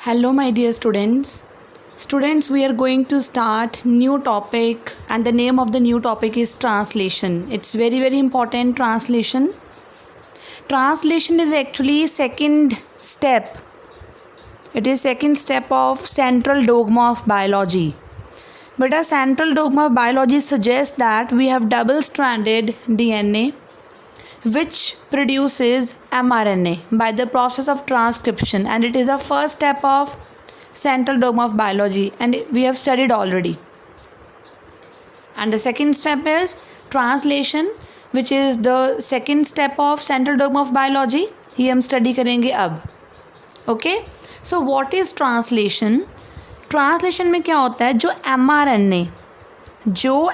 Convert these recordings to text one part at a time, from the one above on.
Hello my dear students. Students, we are going to start new topic and the name of the new topic is translation. It's very important, translation. Translation is actually second step. It is second step of central dogma of biology. But a central dogma of biology suggests that we have double-stranded DNA which produces mRNA by the process of transcription, and it is the first step of central dogma of biology and we have studied already. And the second step is translation, which is the second step of central dogma of biology. ये हम study करेंगे अब. Okay? So what is translation? Translation में क्या होता है, जो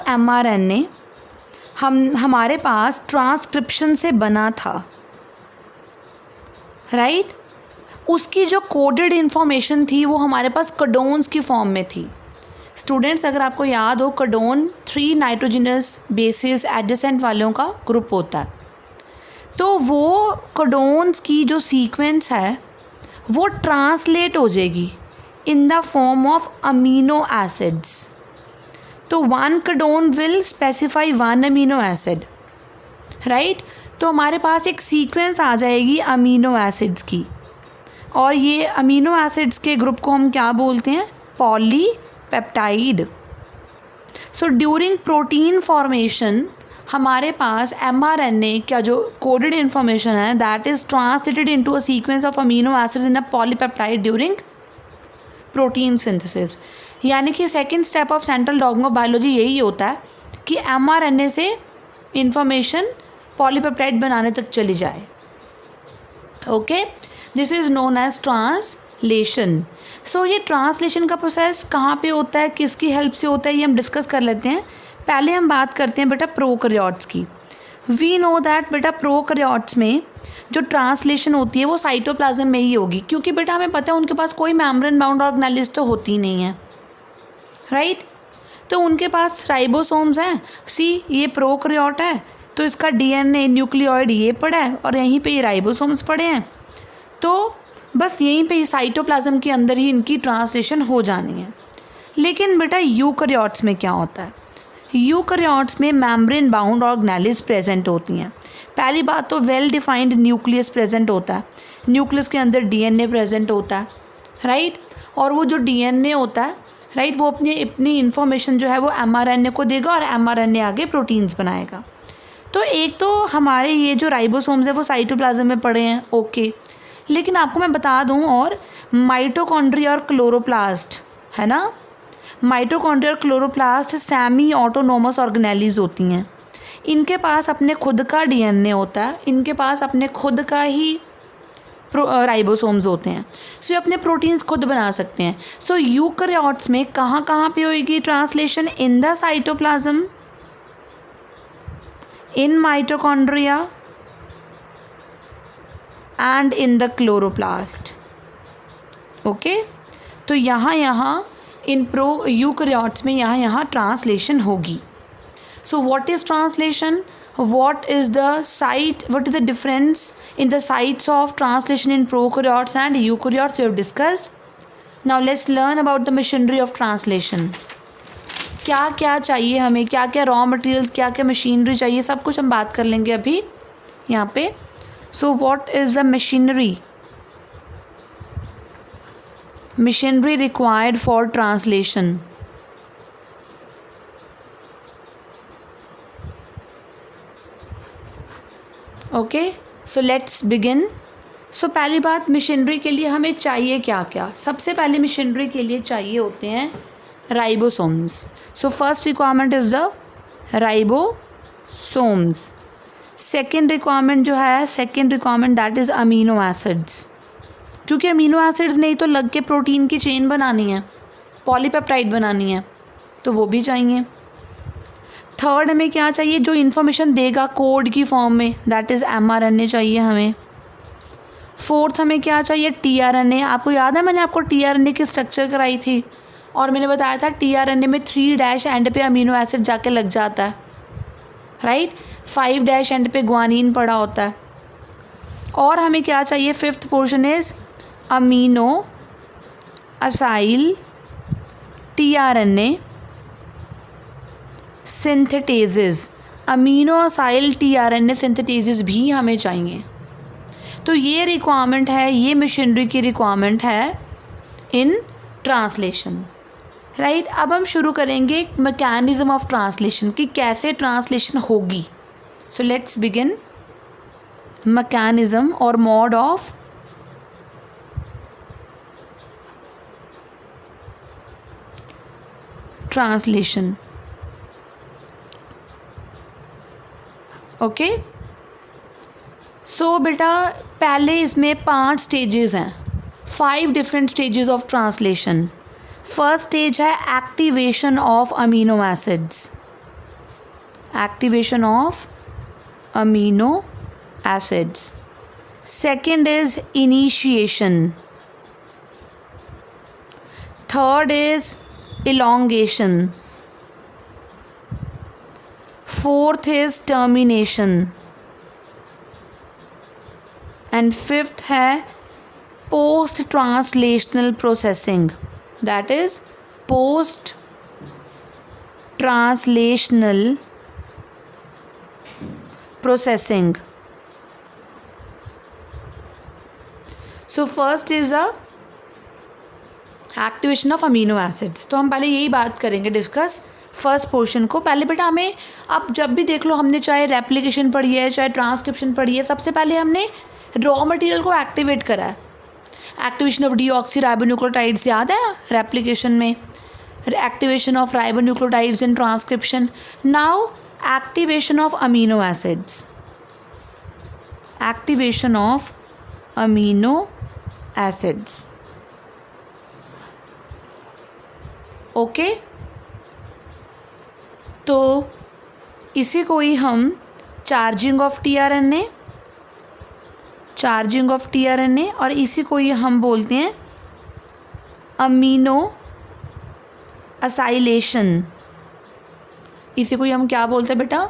mRNA हमारे पास ट्रांसक्रिप्शन से बना था, राइट, उसकी जो कोडेड इन्फॉर्मेशन थी वो हमारे पास कोडोन्स की फॉर्म में थी. स्टूडेंट्स, अगर आपको याद हो, कोडोन 3 नाइट्रोजनस बेसिस एडजेसेंट वालों का ग्रुप होता है. तो वो कोडोन्स की जो सीक्वेंस है वो ट्रांसलेट हो जाएगी in the form of amino acids. तो one codon will specify one amino acid, right. तो हमारे पास एक सीक्वेंस आ जाएगी अमीनो एसिड्स की, और ये अमीनो एसिड्स के ग्रुप को हम क्या बोलते हैं, polypeptide. So during protein formation हमारे पास mRNA का जो कोडेड इन्फॉर्मेशन है that is translated into a sequence of amino acids in a polypeptide during protein synthesis. यानी कि second step of central dogma of biology यही होता है कि mRNA से इंफॉर्मेशन पॉलीपेप्टाइड बनाने तक चली जाए. Okay, this is known as translation. So ये ट्रांसलेशन का प्रोसेस कहाँ पे होता है, किसकी हेल्प से होता है, ये हम डिस्कस कर लेते हैं. पहले हम बात करते हैं बेटा प्रोकैरियोट्स की. वी नो दैट बेटा प्रोकैरियोट्स में जो ट्रांसलेशन होती है वो साइटोप्लाज्म में ही होगी, क्योंकि बेटा हमें पता है उनके पास कोई मेम्ब्रेन बाउंड ऑर्गेनेल्स तो होती नहीं है, राइट. तो उनके पास राइबोसोम्स हैं. सी, ये प्रोकैरियोट है तो इसका डीएनए न्यूक्लियोइड ये पड़ा है और यहीं पे ये राइबोसोम्स पड़े हैं. तो बस यहीं पे साइटोप्लाज्म के अंदर ही इनकी ट्रांसलेशन हो जानी है. लेकिन बेटा यूकैरियोट्स में क्या होता है, यूकैरियोट्स में मेम्ब्रेन बाउंड ऑर्गेनेल्स प्रेजेंट होती हैं. पहली बात तो वेल डिफाइंड न्यूक्लियस प्रेजेंट होता है, न्यूक्लियस के अंदर डीएनए प्रेजेंट होता है, राइट. और वो जो डीएनए होता है, राइट, वो अपनी इन्फॉर्मेशन जो है वो mRNA को देगा और mRNA आगे प्रोटीन्स बनाएगा. तो एक तो हमारे ये जो राइबोसोम्स है वो साइटोप्लाज्म में पड़े हैं, ओके. लेकिन आपको मैं बता दूं, और माइटोकॉन्ड्रिया और क्लोरोप्लास्ट है ना, माइटोकॉन्ड्रिया और क्लोरोप्लास्ट सेमी ऑटोनोमस ऑर्गेनेल्स होती हैं. इनके पास अपने खुद का डीएनए होता है, इनके पास अपने खुद का ही राइबोसोम्स होते हैं. सो ये अपने प्रोटीन्स खुद बना सकते हैं. सो यूकैरियोट्स में कहाँ पे होएगी translation, in the cytoplasm, in mitochondria and in the chloroplast. Okay, तो यहाँ इन यूकैरियोट्स में यहाँ ट्रांसलेशन होगी. सो what is translation, what is the difference in the sites of translation in prokaryotes and eukaryotes we have discussed. Now let's learn about the machinery of translation. क्या क्या चाहिए हमें, क्या क्या रॉ मटेरियल्स, क्या क्या मशीनरी चाहिए, सब कुछ हम बात कर लेंगे अभी यहाँ पे. So what is the machinery required for translation. Okay, so let's begin. So पहली बात, मशीनरी के लिए हमें चाहिए क्या क्या. सबसे पहले मशीनरी के लिए चाहिए होते हैं ribosomes. So first requirement is the ribosomes. Second requirement that is amino acids, क्योंकि अमीनो एसिड्स नहीं तो लग के प्रोटीन की चेन बनानी है, पॉलीपेप्टाइड बनानी है, तो वो भी चाहिए. थर्ड हमें क्या चाहिए, जो इन्फॉर्मेशन देगा कोड की फॉर्म में, दैट इज़ mRNA चाहिए हमें. फोर्थ हमें क्या चाहिए, tRNA. आपको याद है मैंने आपको tRNA की स्ट्रक्चर कराई थी और मैंने बताया था tRNA में 3' एंड पे अमीनो एसिड जाके लग जाता है, राइट. 5' एंड पे ग्वानीन पड़ा होता है. और हमें क्या चाहिए, fifth portion is aminoacyl tRNA synthetases, aminoacyl tRNA synthetases भी हमें चाहिए। तो ये रिक्वायरमेंट है, ये मशीनरी की रिक्वायरमेंट है इन ट्रांसलेशन, राइट। अब हम शुरू करेंगे मैकेनिज़्म ऑफ ट्रांसलेशन कि कैसे ट्रांसलेशन होगी। सो लेट्स बिगिन मैकेनिज़्म और mode of translation. Okay, so बेटा पहले इसमें 5 स्टेजेस हैं, 5 different stages of translation. First stage है activation of amino acids, activation of amino acids. Second is initiation, third is elongation, fourth is termination, and fifth है post translational processing, that is post translational processing. So first is the activation of amino acids. तो हम पहले यही बात करेंगे, discuss first portion को। पहले बेटा हमें, अब जब भी देख लो, हमने चाहे रेप्लिकेशन पढ़ी है चाहे ट्रांसक्रिप्शन पढ़ी है, सबसे पहले हमने रॉ मटेरियल को एक्टिवेट करा है। एक्टिवेशन ऑफ डीऑक्सीराइबोन्यूक्लियोटाइड्स याद है रेप्लिकेशन में, activation of ribonucleotides in transcription. Now activation of amino acids, activation of amino acids. Okay, तो इसी को ही हम charging of tRNA, charging of tRNA, और इसी को ही हम बोलते हैं अमीनो असाइलेशन। इसी को ही हम क्या बोलते हैं बेटा,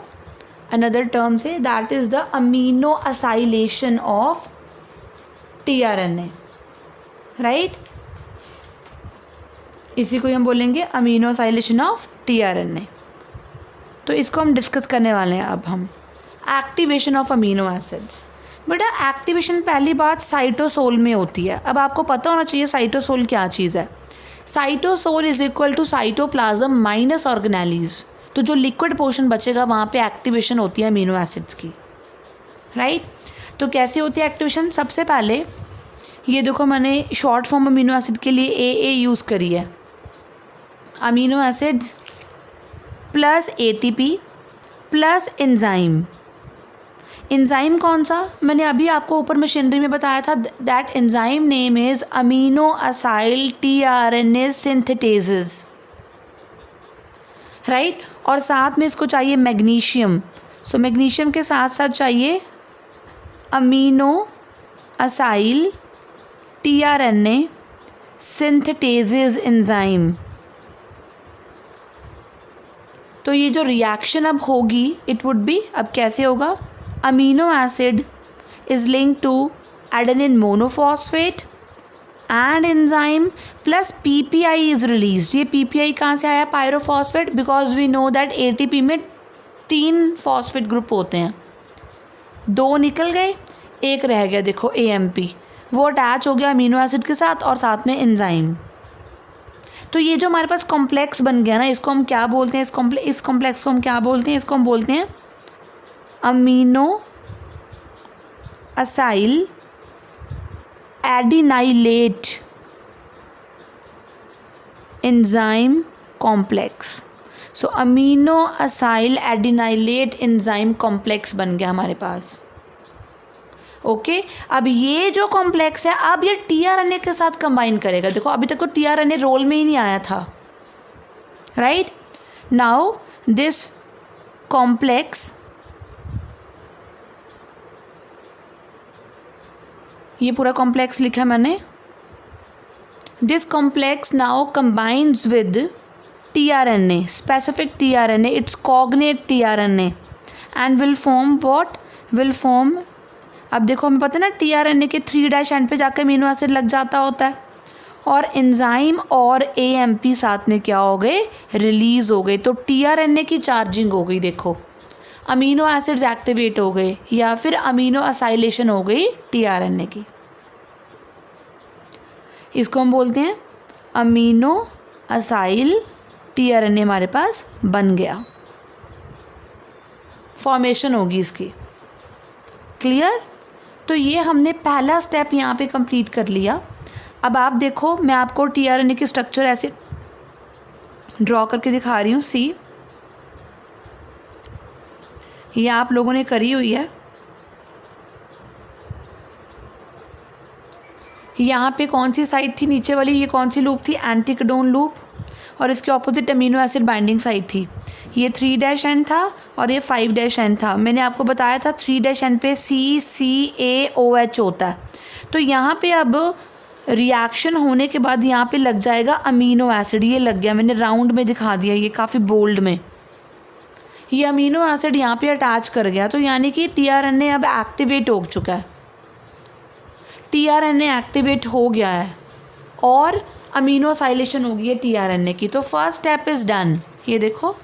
अनदर टर्म से, that is the amino acylation of tRNA, right. इसी को हम बोलेंगे अमीनो असाइलेशन ऑफ tRNA। तो इसको हम डिस्कस करने वाले हैं अब हम, एक्टिवेशन ऑफ अमीनो एसिड्स। बेटा एक्टिवेशन पहली बात साइटोसोल में होती है। अब आपको पता होना चाहिए साइटोसोल क्या चीज़ है। Cytosol is equal to cytoplasm minus organelles. तो जो लिक्विड पोर्शन बचेगा वहाँ पे एक्टिवेशन होती है अमीनो एसिड्स की, राइट। तो कैसे होती है एक्टिवेशन, सबसे पहले ये देखो मैंने शॉर्ट फॉर्म अमीनो एसिड के लिए AA यूज़ करी है, amino acids plus ATP plus enzyme. Enzyme कौन सा, मैंने अभी आपको ऊपर मशीनरी में बताया था, that enzyme name is aminoacyl tRNA synthetases, right. और साथ में इसको चाहिए मैग्नीशियम। सो मैग्नीशियम के साथ साथ चाहिए अमीनो असाइल tRNA सिंथेटेजेस एंजाइम। तो ये जो रिएक्शन अब होगी, इट वुड बी, अब कैसे होगा, amino acid is linked to adenine monophosphate and enzyme plus PPI is release. ये PPI कहाँ से आया, pyrophosphate, because we know that ATP में 3 फॉस्फेट ग्रुप होते हैं, 2 निकल गए, एक रह गया, देखो AMP, वो अटैच हो गया अमीनो एसिड के साथ और साथ में एंजाइम। तो ये जो हमारे पास कॉम्प्लेक्स बन गया ना, इसको हम क्या बोलते हैं, इस कॉम्प्लेक्स को हम क्या बोलते हैं, इसको हम बोलते हैं aminoacyl adenylate enzyme complex. So aminoacyl adenylate enzyme complex बन गया हमारे पास। ओके, अब ये जो कॉम्प्लेक्स है, अब ये tRNA के साथ कंबाइन करेगा। देखो अभी तक तो tRNA रोल में ही नहीं आया था, राइट। नाउ दिस कॉम्प्लेक्स, ये पूरा कॉम्प्लेक्स लिखा मैंने, this complex now combines with tRNA, specific tRNA, its cognate tRNA, and will form what? Will form, अब देखो हमें पता है ना tRNA के 3' एंड पे जाकर अमीनो एसिड लग जाता होता है, और एंजाइम और AMP साथ में क्या हो गए, रिलीज़ हो गए। तो tRNA की चार्जिंग हो गई, देखो अमीनो एसिड्स एक्टिवेट हो गए या फिर अमीनो असाइलेशन हो गई tRNA की। इसको हम बोलते हैं अमीनो असाइल tRNA हमारे पास बन गया, फॉर्मेशन होगी इसकी। क्लियर? तो ये हमने पहला स्टेप यहाँ पे कंप्लीट कर लिया। अब आप देखो, मैं आपको tRNA की स्ट्रक्चर ऐसे ड्रॉ करके दिखा रही हूँ। सी, ये आप लोगों ने करी हुई है। यहाँ पे कौन सी साइड थी नीचे वाली, ये कौन सी लूप थी, एंटी कोडोन लूप, और इसके opposite amino acid binding side थी। ये 3' था और ये 5' था। मैंने आपको बताया था 3' पे CCAOH होता है। तो यहाँ पे अब रिएक्शन होने के बाद यहाँ पे लग जाएगा अमीनो एसिड। ये लग गया, मैंने राउंड में दिखा दिया, ये काफ़ी बोल्ड में। ये अमीनो एसिड यहाँ पे अटैच कर गया, तो यानी कि tRNA अब एक्टिवेट हो चुका है। tRNA एक्टिवेट हो गया है और अमीनो असाइलेशन हो गई है tRNA की। तो फर्स्ट स्टेप इज़ डन। ये देखो,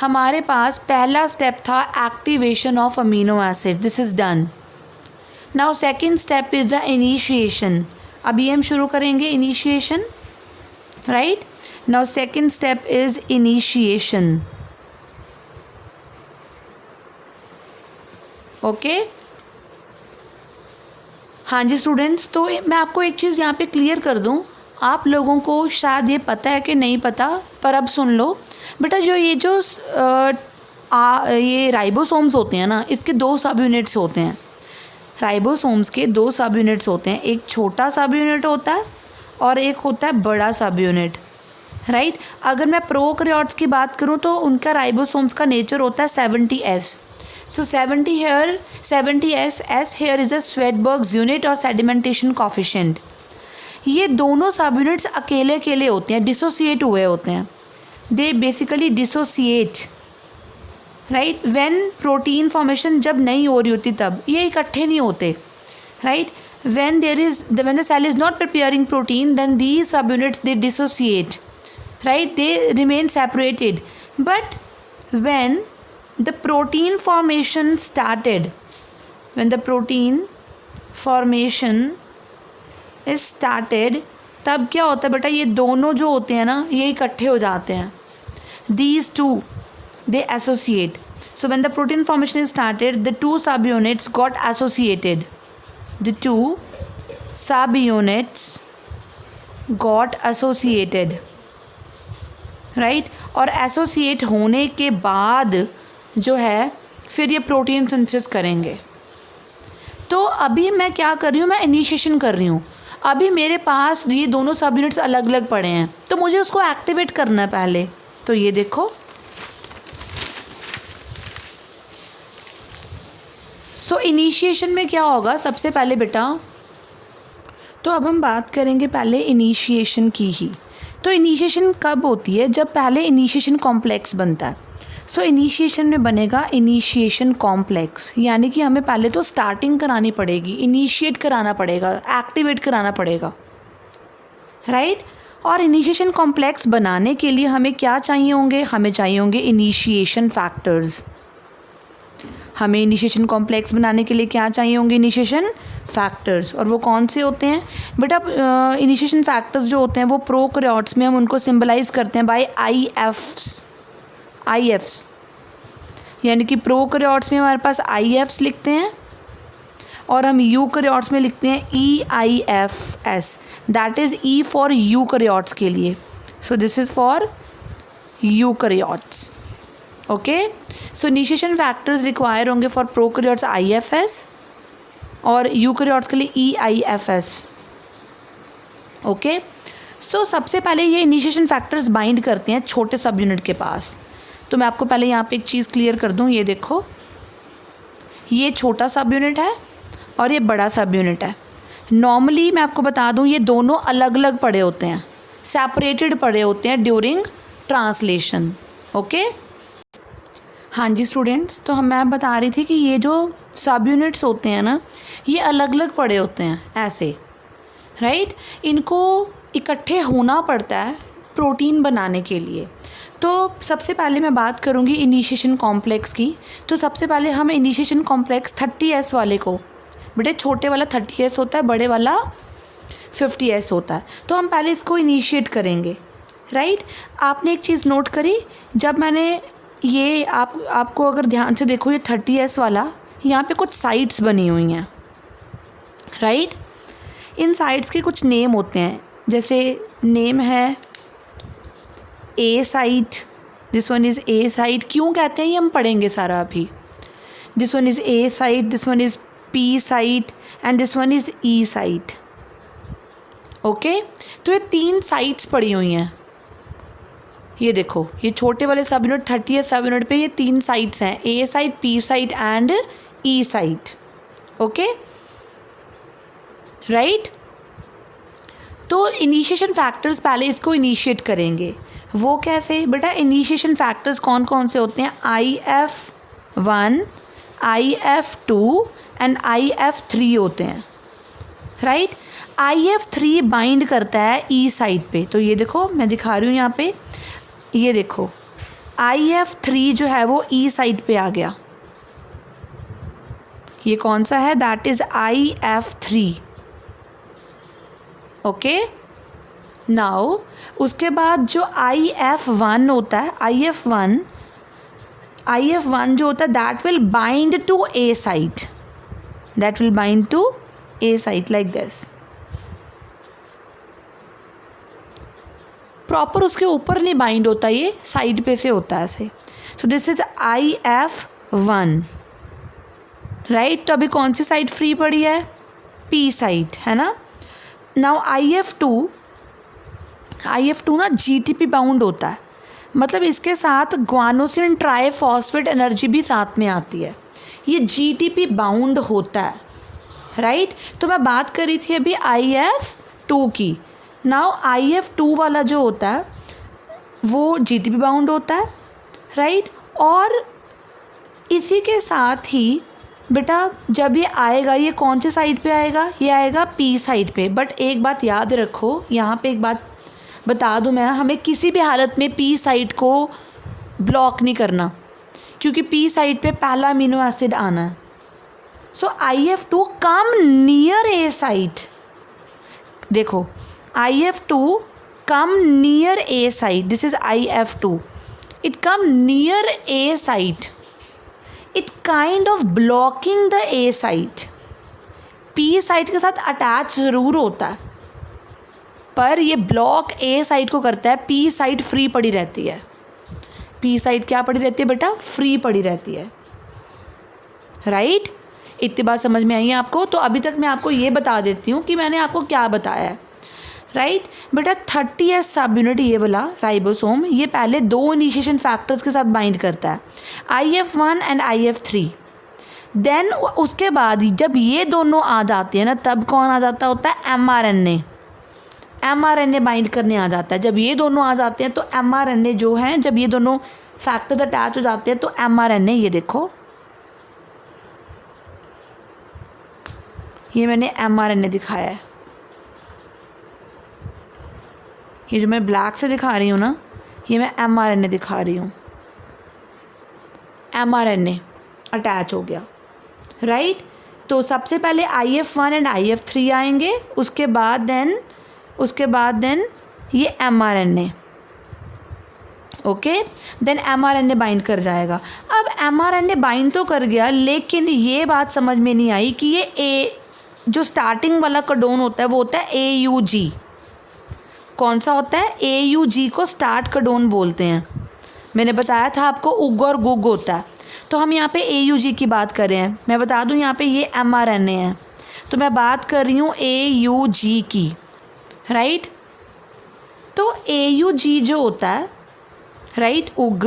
हमारे पास पहला स्टेप था activation of amino acid, this is done. Now second step is the initiation. अभी हम शुरू करेंगे initiation, right. Now second step is initiation, okay. हाँ जी स्टूडेंट्स, तो मैं आपको एक चीज़ यहाँ पे क्लियर कर दूँ, आप लोगों को शायद ये पता है कि नहीं पता, पर अब सुन लो बेटा। जो ये राइबोसोम्स होते हैं ना, इसके 2 सब यूनिट्स होते हैं। राइबोसोम्स के 2 सब यूनिट्स होते हैं, एक छोटा सब यूनिट होता है और एक होता है बड़ा सब यूनिट, राइट। अगर मैं प्रोकैरियोट्स की बात करूँ तो उनका राइबोसोम्स का नेचर होता है 70S। So 70S here is a Svedberg's unit और sedimentation coefficient। ये दोनों सब यूनिट्स अकेले अकेले होते हैं, डिसोसिएट हुए होते हैं। They basically dissociate, right. When protein formation जब नहीं हो रही होती तब ये इकट्ठे नहीं होते, right. when the cell is not preparing protein, then these subunits they dissociate, right, they remain separated. But when the protein formation started, तब क्या होता है बेटा, ये दोनों जो होते हैं ना ये इकट्ठे हो जाते हैं। These two they associate. So when the protein formation is started, the two subunits got associated. The two subunits got associated, right? और एसोसिएट होने के बाद जो है फिर ये प्रोटीन सिंथेसिस करेंगे। तो अभी मैं क्या कर रही हूँ, मैं इनिशिएशन कर रही हूँ। अभी मेरे पास ये दोनों सब यूनिट्स अलग अलग पड़े हैं, तो मुझे उसको एक्टिवेट करना है पहले। तो ये देखो, सो इनिशिएशन में क्या होगा सबसे पहले बेटा, तो अब हम बात करेंगे पहले इनिशिएशन की ही। तो इनिशिएशन कब होती है, जब पहले इनिशिएशन कॉम्प्लेक्स बनता है। सो इनिशिएशन में बनेगा इनिशिएशन कॉम्प्लेक्स, यानी कि हमें पहले तो स्टार्टिंग करानी पड़ेगी, इनिशिएट कराना पड़ेगा, एक्टिवेट कराना पड़ेगा, राइट। और इनिशिएशन कॉम्प्लेक्स बनाने के लिए हमें क्या चाहिए होंगे, हमें चाहिए होंगे इनिशिएशन फैक्टर्स। हमें इनिशिएशन कॉम्प्लेक्स बनाने के लिए क्या चाहिए होंगे, इनिशिएशन फैक्टर्स। और वो कौन से होते हैं बेटा, इनिशिएशन फैक्टर्स जो होते हैं वो प्रोकैरियोट्स में हम उनको सिंबलाइज करते हैं बाय IFs, यानी कि प्रोकैरियोट्स में हमारे पास IFs लिखते हैं और हम यूकैरियोट्स में लिखते हैं EIFS, that is E for eukaryotes के लिए। So this is for eukaryotes, okay. So initiation factors require होंगे फॉर प्रोकैरियोट्स IFS और यूकैरियोट्स के लिए EIFS, ओके। सो सबसे पहले ये इनिशिएशन फैक्टर्स बाइंड करते हैं छोटे सब यूनिट के पास। तो मैं आपको पहले यहाँ पे एक चीज़ क्लियर कर दूँ, ये देखो, ये छोटा सब यूनिट है और ये बड़ा सब यूनिट है। नॉर्मली मैं आपको बता दूँ ये दोनों अलग अलग पड़े होते हैं, सेपरेटेड पड़े होते हैं ड्यूरिंग ट्रांसलेशन, ओके। हाँ जी स्टूडेंट्स, तो मैं बता रही थी कि ये जो सब यूनिट्स होते हैं ना ये अलग अलग पड़े होते हैं ऐसे, राइट। इनको इकट्ठे होना पड़ता है प्रोटीन बनाने के लिए। तो सबसे पहले मैं बात करूँगी इनिशिएशन कॉम्प्लेक्स की। तो सबसे पहले हम इनिशिएशन कॉम्प्लेक्स 30S वाले को, बेटे छोटे वाला 30S होता है, बड़े वाला 50S होता है। तो हम पहले इसको इनिशिएट करेंगे, राइट। आपने एक चीज़ नोट करी, जब मैंने ये आपको अगर ध्यान से देखो, ये 30S वाला, यहाँ पे कुछ साइट्स बनी हुई हैं, राइट। इन साइट्स के कुछ नेम होते हैं, जैसे नेम है A site, this one is A site. क्यों कहते हैं ये हम पढ़ेंगे सारा अभी। This one is A site, this one is P site and this one is E site. Okay, तो ये 3 साइट्स पड़ी हुई हैं। ये देखो, ये छोटे वाले सब यूनिट 30 सब यूनिट पे ये 3 साइट्स हैं, A site, P site and E site. Okay, right. तो इनिशिएशन फैक्टर्स पहले इसको इनिशिएट करेंगे। वो कैसे बेटा? इनिशिएशन फैक्टर्स कौन कौन से होते हैं? IF1, IF2 एंड IF3 होते हैं, राइट। IF3 बाइंड करता है ई साइट पे। तो ये देखो, मैं दिखा रही हूँ यहाँ पे, ये देखो IF3 जो है वो ई साइट पे आ गया। ये कौन सा है? That is IF3। Okay, now उसके बाद जो IF1 होता है, IF1 जो होता है that will bind to a site, that will bind to a site like this. Proper उसके ऊपर नहीं बाइंड होता, ये साइड पे से होता है ऐसे। So this is IF1, right. तो अभी कौन सी साइड फ्री पड़ी है? पी साइड, है ना। नाउ IF2 ना GTP बाउंड होता है, मतलब इसके साथ ग्वानोसिन ट्राइफॉस्फेट एनर्जी भी साथ में आती है। ये GTP बाउंड होता है, राइट। तो मैं बात करी थी अभी IF2 की। नाउ IF2 वाला जो होता है वो GTP बाउंड होता है, राइट। और इसी के साथ ही बेटा जब ये आएगा, ये कौन से साइड पे आएगा? ये आएगा पी साइड पे। बट एक बात याद रखो, यहाँ पे एक बात बता दूँ मैं, हमें किसी भी हालत में पी साइड को ब्लॉक नहीं करना, क्योंकि पी साइड पे पहला अमीनो एसिड आना है। सो IF2 कम नियर ए साइट। देखो, IF2 come near A site. This is IF2. It come near A site. It kind of blocking the A site. P site के साथ अटैच ज़रूर होता है, पर ये ब्लॉक A साइट को करता है। P साइट फ्री पड़ी रहती है। P साइट क्या पड़ी रहती है बेटा? फ्री पड़ी रहती है, राइट। इतनी बात समझ में आई है आपको? तो अभी तक मैं आपको ये बता देती हूँ कि मैंने आपको क्या बताया है, राइट। बेटा 30S सब यूनिट ये वाला राइबोसोम, ये पहले 2 इनिशिएशन फैक्टर्स के साथ बाइंड करता है, IF1 एंड IF3। देन उसके बाद जब ये दोनों आ जाते हैं ना, तब कौन आ जाता होता है? mRNA बाइंड करने आ जाता है। जब ये दोनों आ जाते हैं तो mRNA जो है, जब ये दोनों फैक्टर्स अटैच हो जाते हैं तो mRNA, ये देखो, ये मैंने mRNA दिखाया है। ये जो मैं ब्लैक से दिखा रही हूँ ना, ये मैं mRNA दिखा रही हूँ। mRNA अटैच हो गया, राइट। तो सबसे पहले IF1 एंड IF3 आएंगे, उसके बाद देन ये mRNA, okay. Then mRNA bind कर जाएगा। अब mRNA बाइंड तो कर गया, लेकिन ये बात समझ में नहीं आई कि ये जो स्टार्टिंग वाला कोडोन होता है वो होता है AUG। कौन सा होता है? AUG को स्टार्ट कोडोन बोलते हैं। मैंने बताया था आपको उग और गुग होता है, तो हम यहाँ पे AUG की बात कर रहे हैं। मैं बता दूँ यहाँ पे ये mRNA है, तो मैं बात कर रही हूँ AUG की, राइट। तो AUG जो होता है, राइट, उग।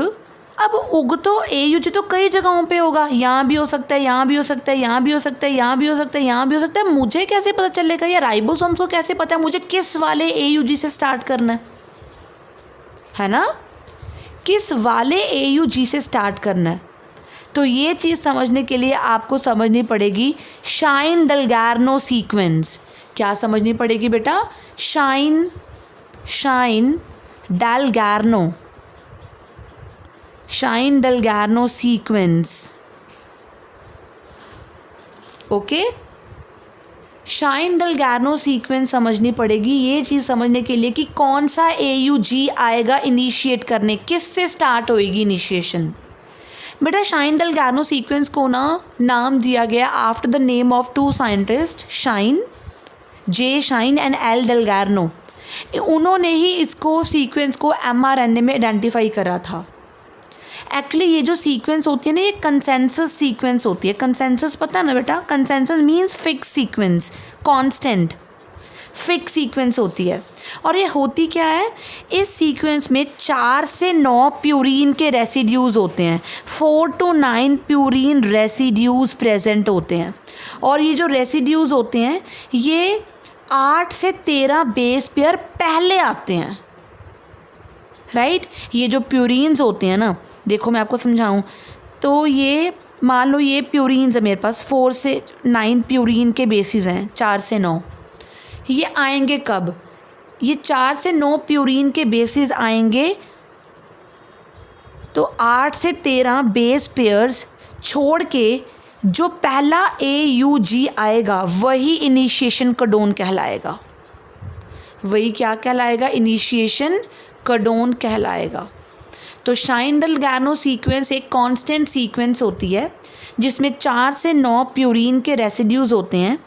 अब उग तो AUG तो कई जगहों पे होगा, यहाँ भी हो सकता है, यहाँ भी हो सकता है, यहाँ भी हो सकता है, यहाँ भी हो सकता है, यहाँ भी हो सकता है। मुझे कैसे पता चलेगा, या राइबोसोम्स को कैसे पता है मुझे किस वाले AUG से स्टार्ट करना है ना? किस वाले AUG से स्टार्ट करना है? तो ये चीज़ समझने के लिए आपको समझनी पड़ेगी शाइन डलगार्नो सीक्वेंस। क्या समझनी पड़ेगी बेटा? Shine Dalgarno sequence. Okay, shine Dalgarno sequence समझनी पड़ेगी। ये चीज़ समझने के लिए कि कौन सा AUG आएगा इनिशिएट करने, किससे स्टार्ट होएगी इनिशिएशन। बेटा शाइन डेलगार्नो सीक्वेंस को नाम दिया गया after the name of 2 scientist, J. Shine and L. Dalgarno. उन्होंने ही इसको सीक्वेंस को mRNA में आइडेंटिफाई करा था। एक्चुअली ये जो सीक्वेंस होती है ना, ये कंसेंसस सीक्वेंस होती है। कंसेंसस पता है ना बेटा? Consensus means fix sequence, constant fix sequence होती है। और ये होती क्या है? इस सीक्वेंस में 4 से 9 प्यूरीन के रेसिड्यूज़ होते हैं, 4 to 9 प्यूरीन रेसिड्यूज़ प्रेजेंट होते हैं। और ये जो रेसिड्यूज़ होते हैं ये 8 से 13 बेस पेयर पहले आते हैं, राइट। ये जो प्यूरीन्स होते हैं ना, देखो मैं आपको समझाऊं तो ये मान लो ये प्यूरीन्स है मेरे पास, 4 से 9 प्यूरीन के बेसिस हैं, 4 से 9। ये आएंगे कब? ये 4 से 9 प्यूरीन के बेसिस आएंगे तो 8 से 13 बेस पेयर्स छोड़ के जो पहला AUG आएगा वही इनिशिएशन कोडोन कहलाएगा। वही क्या कहलाएगा? इनिशिएशन कोडोन कहलाएगा। तो शाइन डेलगार्नो सीक्वेंस एक कांस्टेंट सीक्वेंस होती है जिसमें 4 से 9 प्यूरीन के रेसिड्यूज़ होते हैं।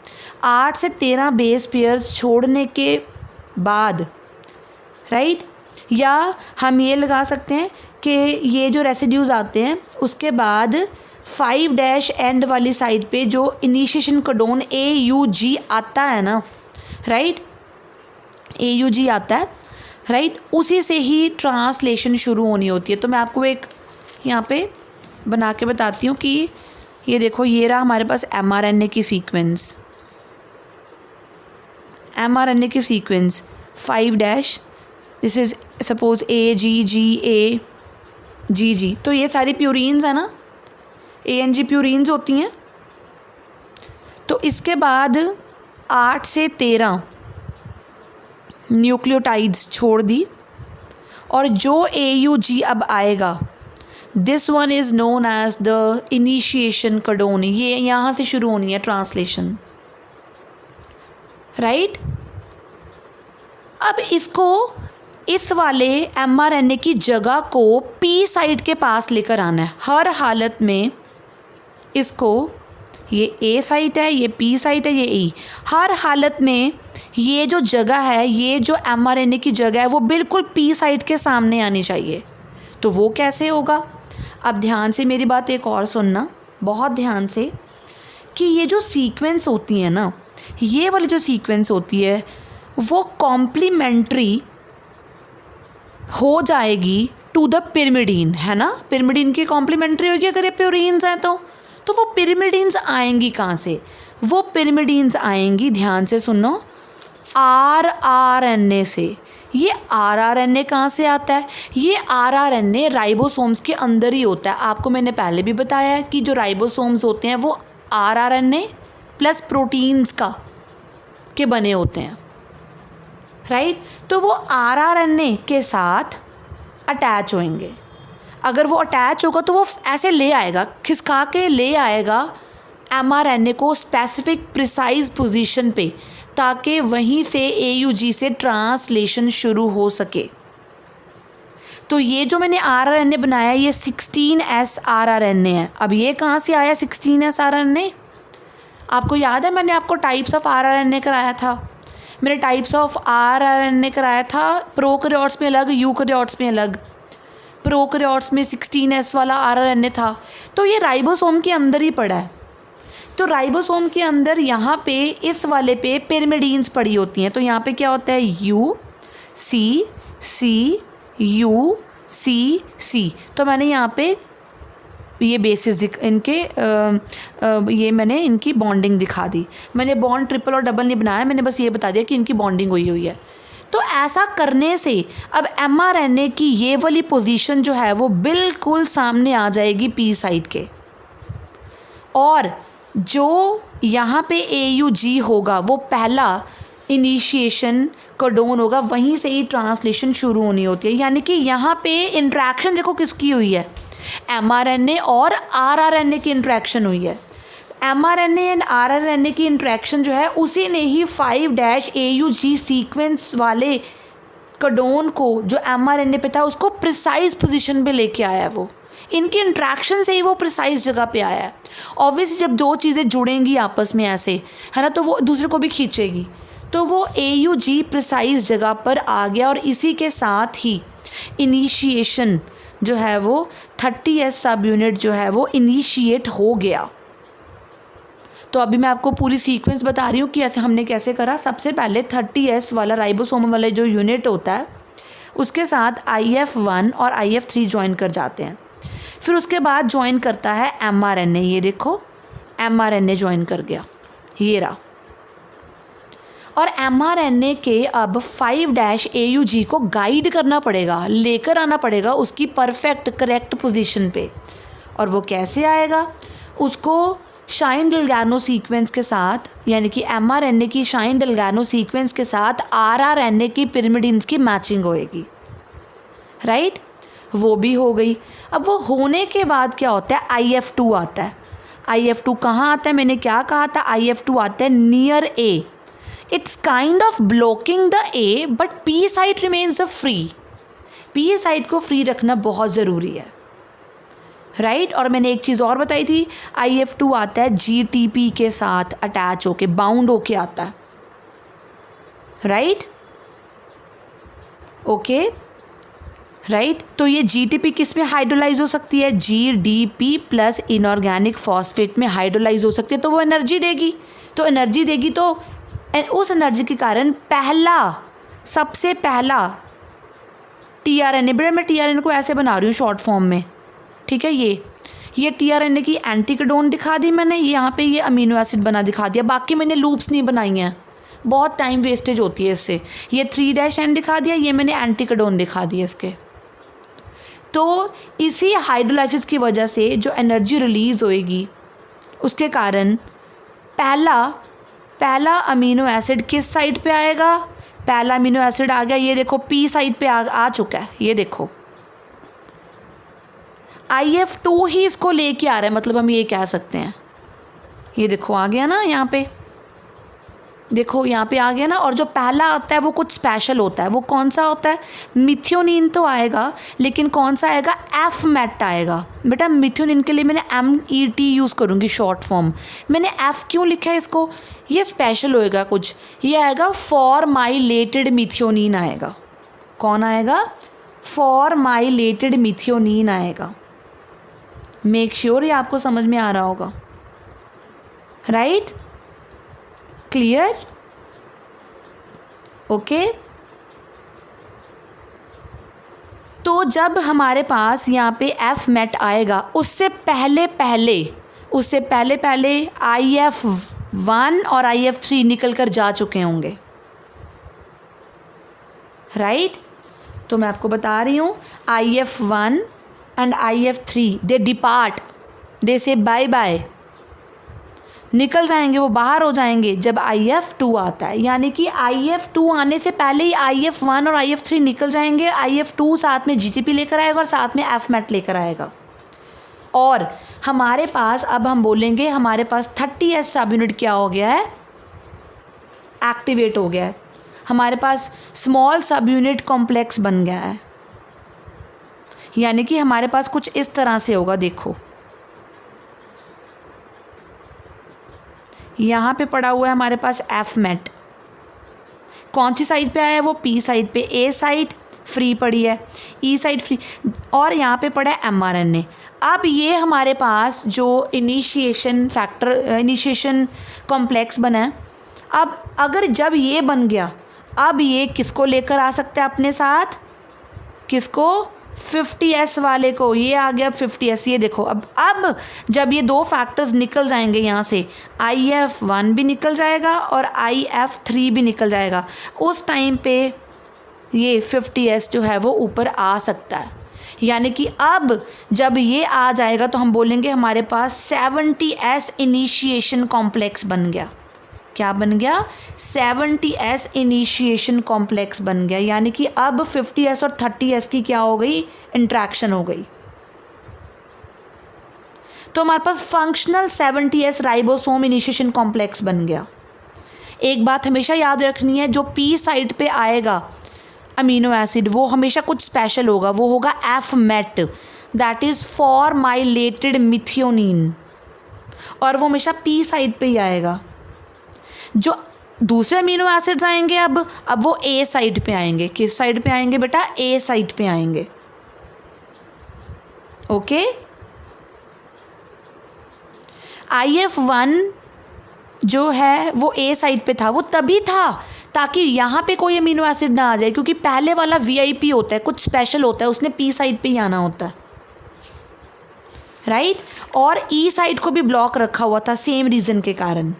8 से 13 बेस पेयर्स छोड़ने के बाद, राइट, या हम ये लगा सकते हैं कि ये जो रेसिड्यूज़ आते हैं उसके बाद 5' एंड वाली साइड पे जो इनिशिएशन कोडोन AUG आता है ना, राइट, AUG आता है, राइट, उसी से ही ट्रांसलेशन शुरू होनी होती है। तो मैं आपको एक यहाँ पे बना के बताती हूँ कि ये देखो, ये रहा हमारे पास mRNA की सीक्वेंस, mRNA की sequence 5', this is suppose AGG। तो ये सारी प्यूरीन्स है ना, ANG प्यूरीन्स होती हैं। तो इसके बाद 8 से 13 न्यूक्लियोटाइड्स छोड़ दी और जो AUG अब आएगा, this one is known as the initiation codon. ये यहाँ से शुरू होनी है ट्रांसलेशन, राइट। अब इसको, इस वाले mRNA की जगह को P साइट के पास लेकर आना है। हर हालत में इसको, ये A साइट है, ये P साइट है, ये E, हर हालत में ये जो जगह है, ये जो mRNA की जगह है वो बिल्कुल P साइट के सामने आनी चाहिए। तो वो कैसे होगा? अब ध्यान से मेरी बात एक और सुनना, बहुत ध्यान से, कि ये जो सीक्वेंस होती है ना, ये वाली जो सीक्वेंस होती है वो कॉम्प्लीमेंट्री हो जाएगी टू द पिरिमिडीन, है ना। पिरिमिडीन की कॉम्प्लीमेंट्री होगी अगर ये प्यूरीन्स हैं तो वो पिरिमिडीन्स आएंगी कहाँ से? वो पिरिमिडीन्स आएंगी, ध्यान से सुनो, rRNA से। ये rRNA कहाँ से आता है? ये rRNA राइबोसोम्स के अंदर ही होता है। आपको मैंने पहले भी बताया है कि जो राइबोसोम्स होते हैं वो rRNA प्लस प्रोटीन्स के बने होते हैं, राइट। तो वो rRNA के साथ अटैच होंगे। अगर वो अटैच होगा तो वो ऐसे ले आएगा, खिसका के ले आएगा mRNA को स्पेसिफिक प्रिसाइज पोजीशन पे, ताकि वहीं से AUG से ट्रांसलेशन शुरू हो सके। तो ये जो मैंने rRNA बनाया ये 16S rRNA है। अब ये कहाँ से आया 16S rRNA? आपको याद है मैंने आपको टाइप्स ऑफ rRNA कराया था। मैंने टाइप्स ऑफ rRNA कराया था, प्रोकैरियोट्स में अलग, यूकैरियोट्स में अलग। प्रोकैरियोट्स में 16S वाला rRNA था। तो ये राइबोसोम के अंदर ही पड़ा है। तो राइबोसोम के अंदर यहाँ पे इस वाले पे पिरिमिडीन्स पड़ी होती हैं। तो यहाँ पे क्या होता है? UC तो मैंने यहाँ पे ये बेसिस ये मैंने इनकी बॉन्डिंग दिखा दी। मैंने बॉन्ड ट्रिपल और डबल नहीं बनाया, मैंने बस ये बता दिया कि इनकी बॉन्डिंग हुई है। तो ऐसा करने से अब mRNA की ये वाली पोजीशन जो है वो बिल्कुल सामने आ जाएगी P साइट के, और जो यहाँ पे AUG होगा, वो पहला इनिशिएशन कोडोन होगा, वहीं से ही ट्रांसलेशन शुरू होनी होती है। यानी कि यहाँ पे इंट्रैक्शन देखो किसकी हुई है, mRNA और rRNA की इंट्रैक्शन हुई है। mRNA एंड rRNA की इंट्रैक्शन जो है उसी ने ही 5-AUG सीक्वेंस वाले कोडोन को जो mRNA पे था उसको प्रिसाइज पोजीशन पे लेके आया है। वो इनकी इंट्रैक्शन से ही वो प्रिसाइज जगह पे आया है। ऑब्वियसली जब दो चीज़ें जुड़ेंगी आपस में ऐसे, है ना, तो वो दूसरे को भी खींचेगी, तो वो AUG प्रिसाइज जगह पर आ गया और इसी के साथ ही इनिशिएशन जो है वो 30S सब यूनिट जो है वो इनिशिएट हो गया। तो अभी मैं आपको पूरी सीक्वेंस बता रही हूँ कि ऐसे हमने कैसे करा। सबसे पहले 30S वाला राइबोसोम वाला जो यूनिट होता है उसके साथ IF1 और IF3 ज्वाइन कर जाते हैं। फिर उसके बाद ज्वाइन करता है mRNA, ये देखो mRNA ज्वाइन कर गया, ये रहा। और mRNA के अब 5-AUG को गाइड करना पड़ेगा, लेकर आना पड़ेगा उसकी परफेक्ट करेक्ट पोजीशन पे। और वो कैसे आएगा, उसको शाइन डेल्गानो सीक्वेंस के साथ, यानी कि mRNA की शाइन डेल्गानो सीक्वेंस के साथ rRNA की पिरिमिडिन्स की मैचिंग होएगी, राइट। वो भी हो गई। अब वो होने के बाद क्या होता है, IF2 आता है। IF2 कहाँ आता है, मैंने क्या कहा था, IF2 आता है near A। It's kind of blocking the A but P site remains the free. P site को फ्री रखना बहुत ज़रूरी है, राइट। और मैंने एक चीज़ और बताई थी, IF2 आता है GTP के साथ अटैच होके, बाउंड होके आता है, राइट, ओके, राइट। तो ये GTP किस में हाइड्रोलाइज हो सकती है, GDP प्लस इनऑर्गेनिक फॉस्फेट में हाइड्रोलाइज हो सकती है। तो वो एनर्जी देगी, तो एनर्जी देगी, तो उस एनर्जी के कारण सबसे पहला tRNA, बेटा मैं tRNA को ऐसे बना रही हूँ शॉर्ट फॉर्म में, ठीक है। ये tRNA की एंटीकोडोन दिखा दी मैंने, यहाँ पे ये अमीनो एसिड बना दिखा दिया, बाकी मैंने लूप्स नहीं बनाई हैं, बहुत टाइम वेस्टेज होती है इससे। ये 3' दिखा दिया, ये मैंने एंटीकोडोन दिखा दिया इसके। तो इसी हाइड्रोलाइसिस की वजह से जो एनर्जी रिलीज़ होएगी उसके कारण पहला अमीनो एसिड किस साइड पे आएगा, पहला अमीनो एसिड आ गया, ये देखो P साइड पे आ चुका है, ये देखो IF2 ही इसको लेके आ रहा है, मतलब हम ये कह सकते हैं, ये देखो आ गया ना, यहाँ पे देखो यहाँ पे आ गया ना। और जो पहला आता है वो कुछ स्पेशल होता है, वो कौन सा होता है, मिथियोनिन तो आएगा, लेकिन कौन सा आएगा, F-MET आएगा। बेटा मिथियोनिन के लिए मैंने MET यूज़ करूँगी शॉर्ट फॉर्म, मैंने F क्यों लिखा है इसको, ये स्पेशल होएगा कुछ, ये आएगा फॉर्माइलेटेड मिथियोनिन आएगा। कौन आएगा, फॉर्माइलेटेड मिथियोनिन आएगा। मेक श्योर ये आपको समझ में आ रहा होगा, राइट, क्लियर, ओके। तो जब हमारे पास यहाँ पे F-MET आएगा, उससे पहले IF1 और IF3 निकल कर जा चुके होंगे, राइट। तो मैं आपको बता रही हूँ IF1 and IF3 they depart, दे से बाय बाय, निकल जाएंगे, वो बाहर हो जाएंगे जब IF2 आता है। यानी कि IF2 आने से पहले ही IF1 और IF3 निकल जाएंगे, IF2 साथ में GTP लेकर आएगा और साथ में F-MET लेकर आएगा। और हमारे पास अब हम बोलेंगे हमारे पास 30S सब यूनिट क्या हो गया है, एक्टिवेट हो गया है, हमारे पास स्मॉल सब यूनिट कॉम्प्लेक्स बन गया है। यानी कि हमारे पास कुछ इस तरह से होगा, देखो यहाँ पे पड़ा हुआ है हमारे पास F-MET, कौन सी साइड पे आया है, वो P साइड पे, A साइड फ्री पड़ी है, E साइड फ्री, और यहाँ पे पड़ा है mRNA। अब ये हमारे पास जो इनिशिएशन कॉम्प्लेक्स बना है, अब अगर जब ये बन गया, अब ये किसको लेकर आ सकते हैं अपने साथ, किसको, 50S वाले को, ये आ गया 50S। ये देखो अब जब ये दो फैक्टर्स निकल जाएंगे यहाँ से, IF1 भी निकल जाएगा और IF3 भी निकल जाएगा, उस टाइम पे ये 50S जो है वो ऊपर आ सकता है। यानी कि अब जब ये आ जाएगा तो हम बोलेंगे हमारे पास 70S इनिशिएशन कॉम्प्लेक्स बन गया। क्या बन गया? 70S इनिशिएशन कॉम्प्लेक्स बन गया। यानी कि अब 50S और 30S की क्या हो गई? इंट्रैक्शन हो गई। तो हमारे पास functional 70S ribosome initiation complex बन गया। एक बात हमेशा याद रखनी है, जो पी साइड पे आएगा अमीनो एसिड वो हमेशा कुछ स्पेशल होगा, वो होगा एफमेट, दैट इज़ फॉर्माइलेटेड मिथियोनिन, और वो हमेशा पी साइड पे ही आएगा। जो दूसरे अमीनो एसिड्स आएंगे अब वो ए साइड पे आएंगे। किस साइड पे आएंगे बेटा? ए साइड पे आएंगे। ओके, IF1 जो है वो ए साइड पे था, वो तभी था ताकि यहाँ पे कोई अमीनो एसिड ना आ जाए, क्योंकि पहले वाला VIP होता है, कुछ स्पेशल होता है, उसने पी साइड पे ही आना होता है, राइट। और ई साइड को भी ब्लॉक रखा हुआ था सेम रीज़न के कारण।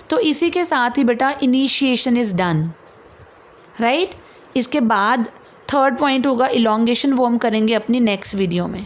तो इसी के साथ ही बेटा इनिशिएशन इज़ डन, राइट। इसके बाद थर्ड पॉइंट होगा इलॉन्गेशन, वो हम करेंगे अपनी नेक्स्ट वीडियो में।